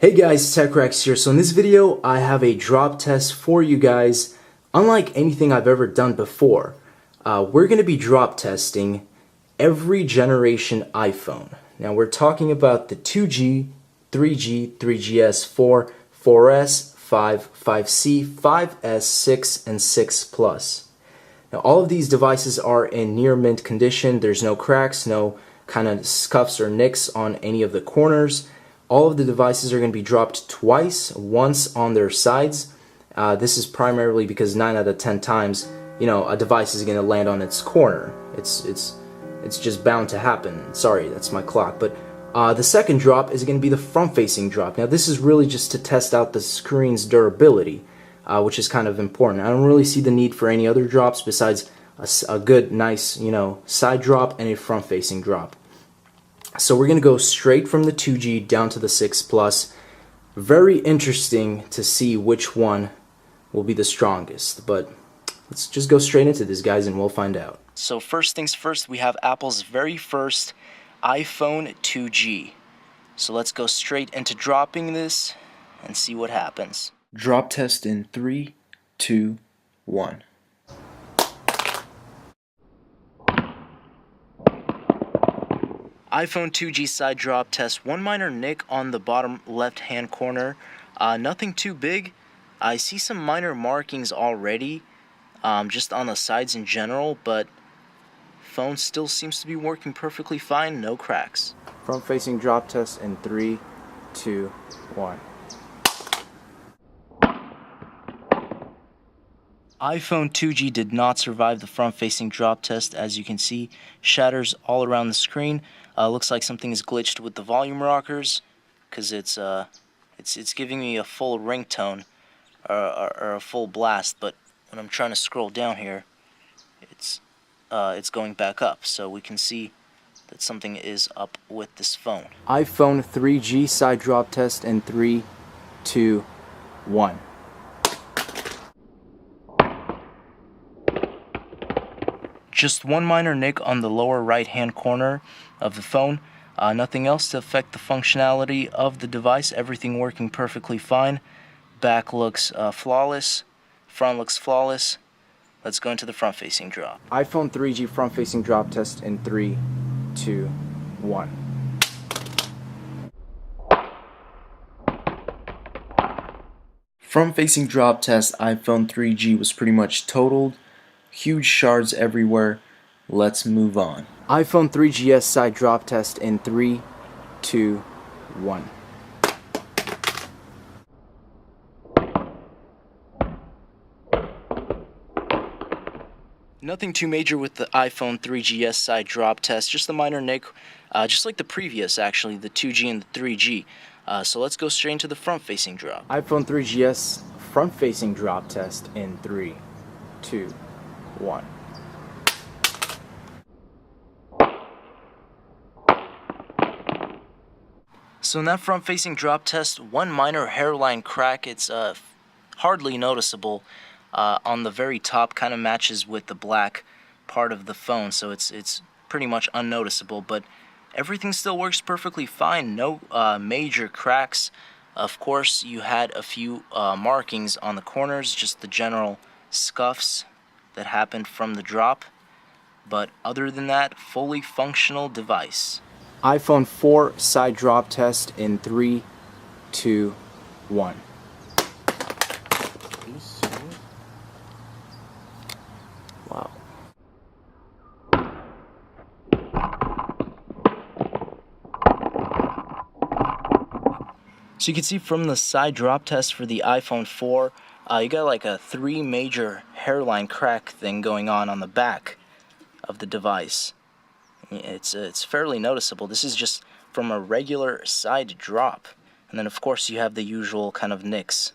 Hey guys, TechRex here. So in this video, I have a drop test for you guys. Unlike anything I've ever done before, we're going to be drop testing every generation iPhone. Now we're talking about the 2G, 3G, 3GS, 4, 4S, 5, 5C, 5S, 6, and 6 Plus. Now all of these devices are in near mint condition. There's no cracks, no kind of scuffs or nicks on any of the corners. All of the devices are going to be dropped twice, once on their sides. This is primarily because 9 out of 10 times, a device is going to land on its corner. It's just bound to happen. Sorry, that's my clock. But the second drop is going to be the front-facing drop. Now this is really just to test out the screen's durability, which is kind of important. I don't really see the need for any other drops besides a good, nice, side drop and a front-facing drop. So we're going to go straight from the 2G down to the 6 Plus. Very interesting to see which one will be the strongest. But let's just go straight into this, guys, and we'll find out. So first things first, we have Apple's very first iPhone 2G. So let's go straight into dropping this and see what happens. Drop test in 3, 2, 1. iPhone 2G side drop test. One minor nick on the bottom left hand corner. Nothing too big. I see some minor markings already, just on the sides in general, but phone still seems to be working perfectly fine. No cracks. Front facing drop test in 3, 2, 1. iPhone 2G did not survive the front-facing drop test. As you can see, shatters all around the screen. Looks like something is glitched with the volume rockers, because it's giving me a full ringtone or a full blast. But when I'm trying to scroll down here, it's going back up. So we can see that something is up with this phone. iPhone 3G side drop test in 3, 2, 1. Just one minor nick on the lower right hand corner of the phone. Nothing else to affect the functionality of the device. Everything working perfectly fine. Back looks flawless. Front looks flawless. Let's go into the front facing drop. iPhone 3G front facing drop test in 3, 2, 1. Front facing drop test iPhone 3G was pretty much totaled. Huge shards everywhere. Let's move on. iPhone 3GS side drop test in 3, 2, 1. Nothing too major with the iPhone 3GS side drop test, just a minor nick, just like the previous actually, the 2G and the 3G. So let's go straight into the front facing drop. iPhone 3GS front facing drop test in 3, 2, 1. So in that front-facing drop test, one minor hairline crack. It's hardly noticeable on the very top. Kind of matches with the black part of the phone, so it's pretty much unnoticeable. But everything still works perfectly fine. No major cracks. Of course, you had a few markings on the corners, just the general scuffs that happened from the drop, but other than that, fully functional device. iPhone 4 side drop test in 3, 2, 1. Wow. So you can see from the side drop test for the iPhone 4, you got like a 3 major hairline crack thing going on the back of the device. It's fairly noticeable. This is just from a regular side drop. And then of course you have the usual kind of nicks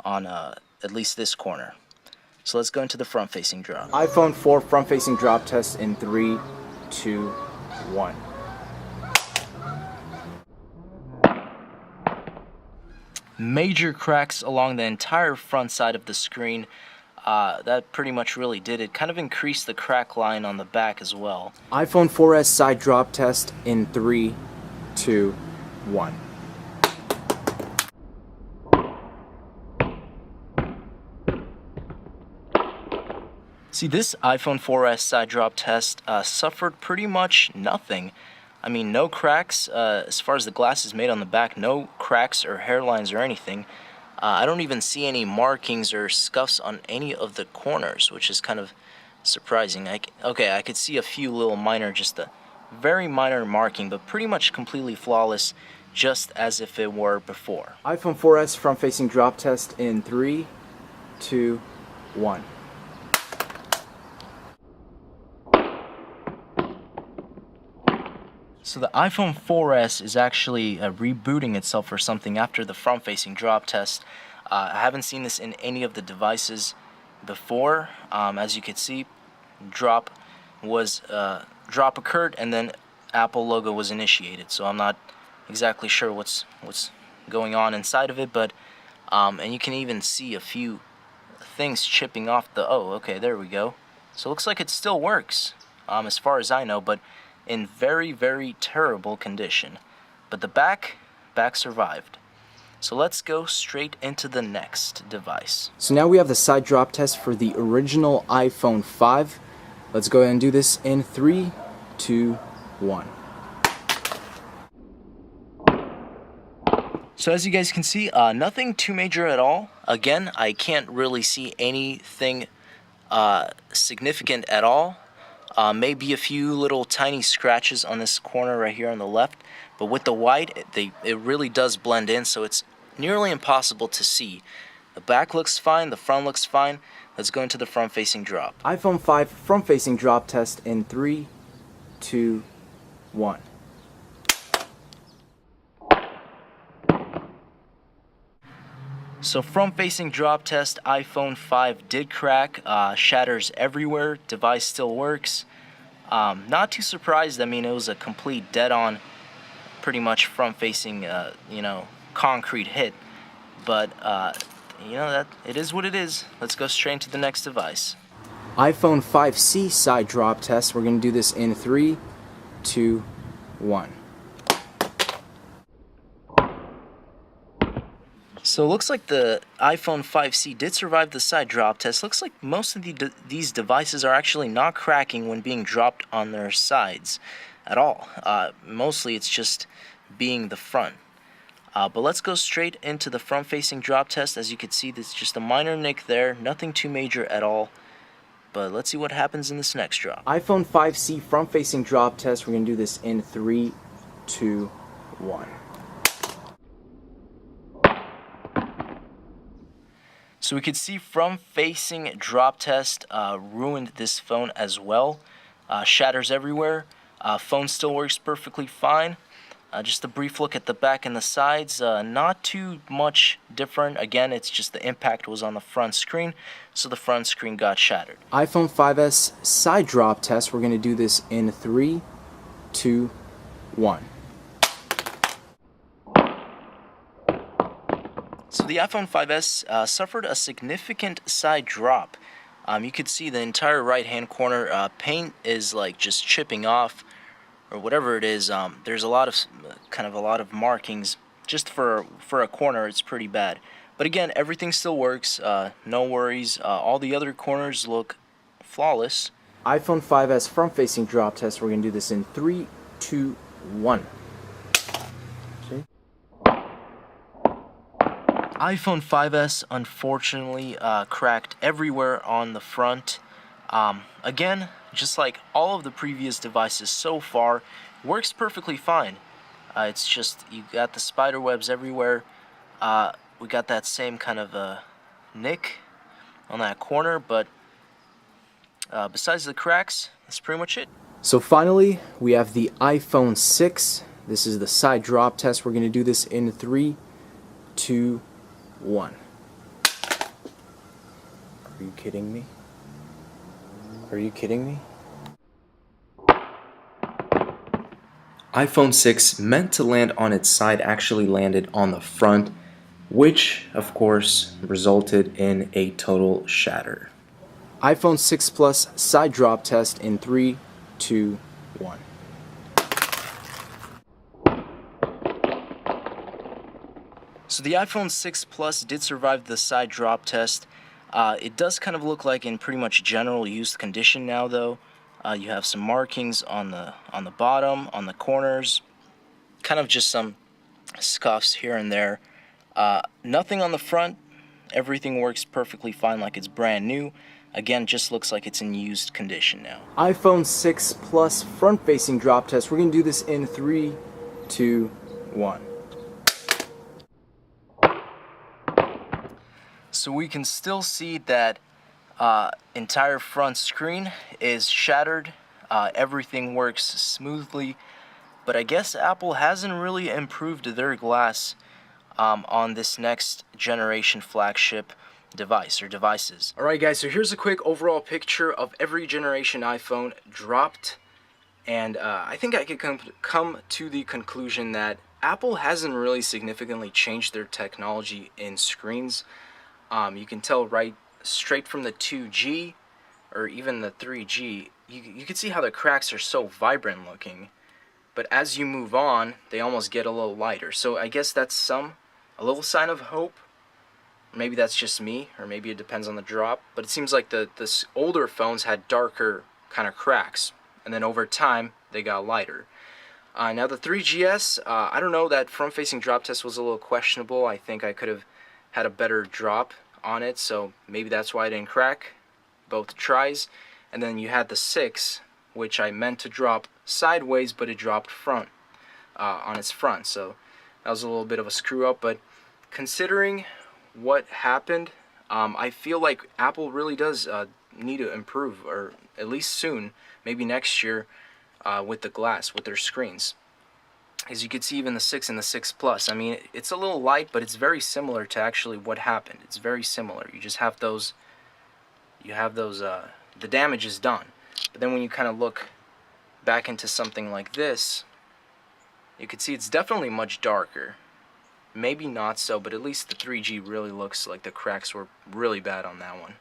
on at least this corner. So let's go into the front facing drop. iPhone 4 front facing drop test in 3, 2, 1. Major cracks along the entire front side of the screen. That pretty much really did it. Kind of increased the crack line on the back as well. iPhone 4S side drop test in 3, 2, 1. See, this iPhone 4S side drop test suffered pretty much nothing. I mean, no cracks, as far as the glass is made on the back, no cracks or hairlines or anything. I don't even see any markings or scuffs on any of the corners, which is kind of surprising. Okay, I could see a few little minor, just a very minor marking, but pretty much completely flawless, just as if it were before. iPhone 4S front-facing drop test in 3, 2, 1. So the iPhone 4S is actually rebooting itself or something after the front-facing drop test. I haven't seen this in any of the devices before. As you can see, drop occurred and then Apple logo was initiated. So I'm not exactly sure what's going on inside of it, but and you can even see a few things chipping off the. Oh, okay, there we go. So it looks like it still works, as far as I know, but in very, very terrible condition. But the back survived. So let's go straight into the next device. So now we have the side drop test for the original iPhone 5. Let's go ahead and do this in 3, 2, 1. So as you guys can see, nothing too major at all. Again, I can't really see anything significant at all. Maybe a few little tiny scratches on this corner right here on the left, but with the white, it really does blend in, so it's nearly impossible to see. The back looks fine, the front looks fine. Let's go into the front-facing drop. iPhone 5 front-facing drop test in 3, 2, 1. So front-facing drop test, iPhone 5 did crack, shatters everywhere, device still works. Not too surprised. I mean, it was a complete dead-on, pretty much front-facing, concrete hit. But, that it is what it is. Let's go straight into the next device. iPhone 5C side drop test. We're going to do this in 3, 2, 1. So it looks like the iPhone 5C did survive the side drop test. Looks like most of these devices are actually not cracking when being dropped on their sides at all. Mostly it's just being the front. But let's go straight into the front-facing drop test. As you can see, there's just a minor nick there, nothing too major at all. But let's see what happens in this next drop. iPhone 5C front-facing drop test. We're going to do this in 3, 2, 1. So we could see front-facing drop test ruined this phone as well. Shatters everywhere. Phone still works perfectly fine. Just a brief look at the back and the sides. Not too much different. Again, it's just the impact was on the front screen, so the front screen got shattered. iPhone 5S side drop test. We're going to do this in 3, 2, 1. So the iPhone 5S suffered a significant side drop. You could see the entire right-hand corner paint is like just chipping off, or whatever it is. There's a lot of markings just for a corner. It's pretty bad. But again, everything still works. No worries. All the other corners look flawless. iPhone 5S front-facing drop test. We're gonna do this in 3, 2, 1. iPhone 5S unfortunately cracked everywhere on the front. Again, just like all of the previous devices so far, works perfectly fine. It's just you got the spider webs everywhere. We got that same kind of nick on that corner, but besides the cracks, that's pretty much it. So finally, we have the iPhone 6. This is the side drop test. We're going to do this in 3, 2, 1. Are you kidding me? Are you kidding me? iPhone 6, meant to land on its side, actually landed on the front, which, of course, resulted in a total shatter. iPhone 6 Plus side drop test in 3, 2, 1. So the iPhone 6 Plus did survive the side drop test. It does kind of look like in pretty much general used condition now, though. You have some markings on the bottom, on the corners, kind of just some scuffs here and there. Nothing on the front. Everything works perfectly fine like it's brand new. Again, just looks like it's in used condition now. iPhone 6 Plus front-facing drop test. We're going to do this in 3, 2, 1. So we can still see that entire front screen is shattered. Everything works smoothly. But I guess Apple hasn't really improved their glass on this next generation flagship device or devices. Alright guys, so here's a quick overall picture of every generation iPhone dropped, and I think I could come to the conclusion that Apple hasn't really significantly changed their technology in screens. You can tell right straight from the 2G or even the 3G, you can see how the cracks are so vibrant looking, but as you move on, they almost get a little lighter. So I guess that's a little sign of hope. Maybe that's just me, or maybe it depends on the drop, but it seems like the older phones had darker kind of cracks, and then over time they got lighter. Now the 3GS, I don't know, that front-facing drop test was a little questionable. I think I could have had a better drop on it, so maybe that's why it didn't crack both tries. And then you had the 6, which I meant to drop sideways, but it dropped front on its front, so that was a little bit of a screw up. But considering what happened, I feel like Apple really does need to improve, or at least soon, maybe next year, with the glass, with their screens. As you can see, even the 6 and the 6 Plus, I mean, it's a little light, but it's very similar to actually what happened. It's very similar. You just have those, the damage is done. But then when you kind of look back into something like this, you can see it's definitely much darker. Maybe not so, but at least the 3G really looks like the cracks were really bad on that one.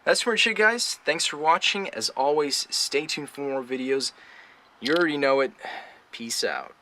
That's pretty much it, guys. Thanks for watching. As always, stay tuned for more videos. You already know it. Peace out.